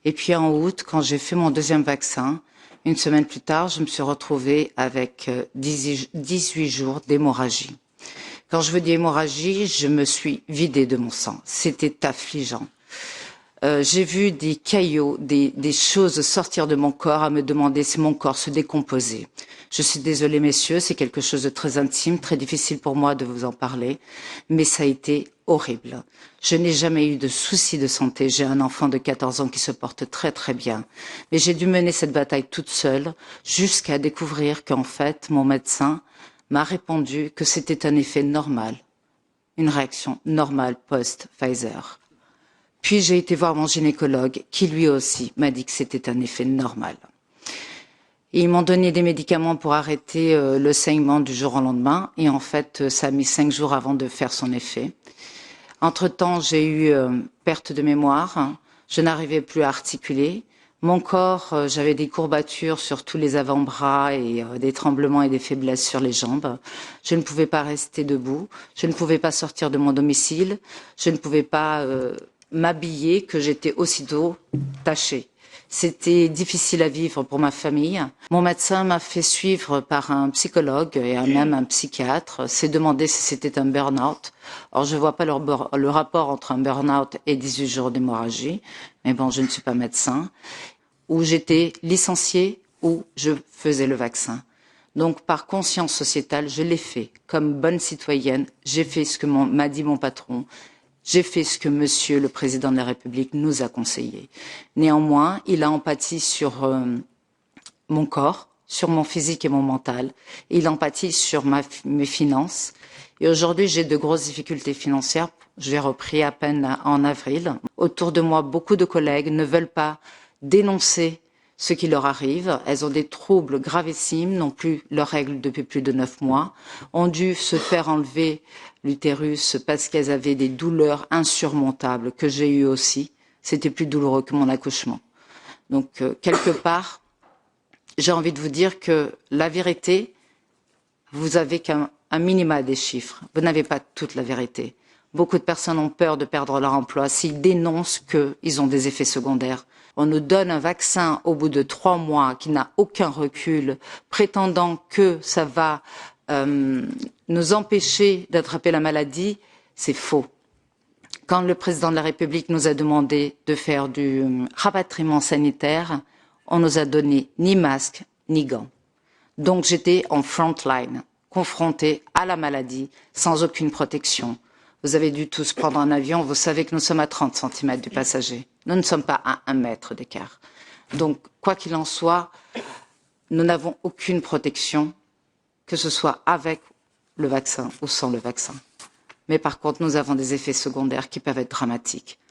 Et puis en août, quand j'ai fait mon deuxième vaccin, une semaine plus tard, je me suis retrouvée avec 18 jours d'hémorragie. Quand je veux dire hémorragie, je me suis vidée de mon sang. C'était affligeant. J'ai vu des caillots, des choses sortir de mon corps, à me demander si mon corps se décomposait. Je suis désolée, messieurs, c'est quelque chose de très intime, très difficile pour moi de vous en parler, mais ça a été horrible. Je n'ai jamais eu de soucis de santé. J'ai un enfant de 14 ans qui se porte très très bien. Mais j'ai dû mener cette bataille toute seule jusqu'à découvrir qu'en fait, mon médecin m'a répondu que c'était un effet normal, une réaction normale post-Pfizer. Puis j'ai été voir mon gynécologue qui lui aussi m'a dit que c'était un effet normal. Et ils m'ont donné des médicaments pour arrêter le saignement du jour au lendemain et en fait ça a mis 5 jours avant de faire son effet. Entre-temps j'ai eu perte de mémoire, je n'arrivais plus à articuler. Mon corps, j'avais des courbatures sur tous les avant-bras et des tremblements et des faiblesses sur les jambes. Je ne pouvais pas rester debout, je ne pouvais pas sortir de mon domicile, je ne pouvais pas m'habiller, que j'étais aussitôt tachée. C'était difficile à vivre pour ma famille. Mon médecin m'a fait suivre par un psychologue et même un psychiatre, s'est demandé si c'était un burn-out. Or, je ne vois pas le rapport entre un burn-out et 18 jours d'hémorragie, mais bon, je ne suis pas médecin. Où j'étais licenciée, où je faisais le vaccin. Donc, par conscience sociétale, je l'ai fait. Comme bonne citoyenne, j'ai fait ce que m'a dit mon patron. J'ai fait ce que Monsieur le Président de la République nous a conseillé. Néanmoins, il a empathie sur mon corps, sur mon physique et mon mental. Il empathie sur mes finances. Et aujourd'hui, j'ai de grosses difficultés financières. J'ai repris à peine en avril. Autour de moi, beaucoup de collègues ne veulent pas dénoncer ce qui leur arrive. Elles ont des troubles gravissimes, n'ont plus leurs règles depuis plus de 9 mois, ont dû se faire enlever l'utérus parce qu'elles avaient des douleurs insurmontables que j'ai eues aussi. C'était plus douloureux que mon accouchement. Donc, quelque part, j'ai envie de vous dire que la vérité, vous avez qu'un minima des chiffres. Vous n'avez pas toute la vérité. Beaucoup de personnes ont peur de perdre leur emploi s'ils dénoncent qu'ils ont des effets secondaires. On nous donne un vaccin au bout de 3 mois qui n'a aucun recul, prétendant que ça va nous empêcher d'attraper la maladie. C'est faux. Quand le président de la République nous a demandé de faire du rapatriement sanitaire, on nous a donné ni masque ni gants. Donc j'étais en front line, confrontée à la maladie, sans aucune protection. Vous avez dû tous prendre un avion, vous savez que nous sommes à 30 cm du passager. Nous ne sommes pas à 1 mètre d'écart. Donc, quoi qu'il en soit, nous n'avons aucune protection, que ce soit avec le vaccin ou sans le vaccin. Mais par contre, nous avons des effets secondaires qui peuvent être dramatiques.